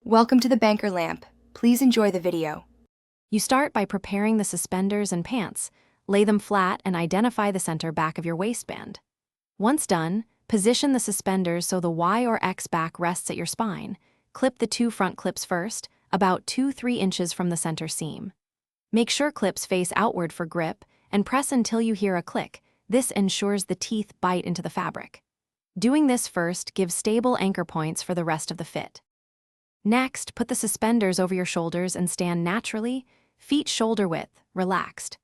Welcome to the banker lamp. Please enjoy the video. You start by preparing the suspenders and pants. Lay them flat and identify the center back of your waistband. Once done, position the suspenders so the Y or X back rests at your spine. Clip the two front clips first, about 2-3 inches from the center seam. Make sure clips face outward for grip, and press until you hear a click. This ensures the teeth bite into the fabric. Doing this first gives stable anchor points for the rest of the fit. Next, put the suspenders over your shoulders and stand naturally, feet shoulder width, relaxed.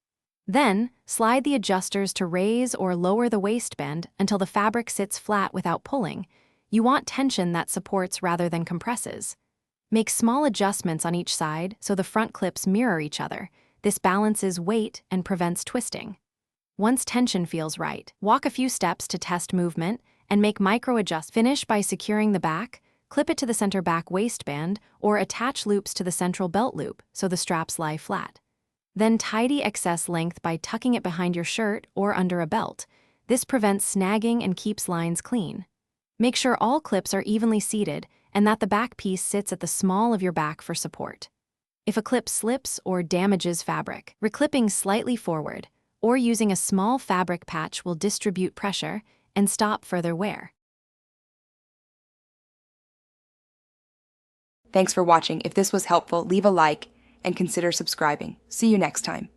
Then, slide the adjusters to raise or lower the waistband until the fabric sits flat without pulling. You want tension that supports rather than compresses. Make small adjustments on each side so the front clips mirror each other. This balances weight and prevents twisting. Once tension feels right, walk a few steps to test movement and make micro adjustments. Finish by securing the back, clip it to the center back waistband, or attach loops to the central belt loop so the straps lie flat. Then tidy excess length by tucking it behind your shirt or under a belt. This prevents snagging and keeps lines clean. Make sure all clips are evenly seated and that the back piece sits at the small of your back for support. If a clip slips or damages fabric, reclipping slightly forward or using a small fabric patch will distribute pressure and stop further wear. Thanks for watching. If this was helpful, leave a like and consider subscribing. See you next time.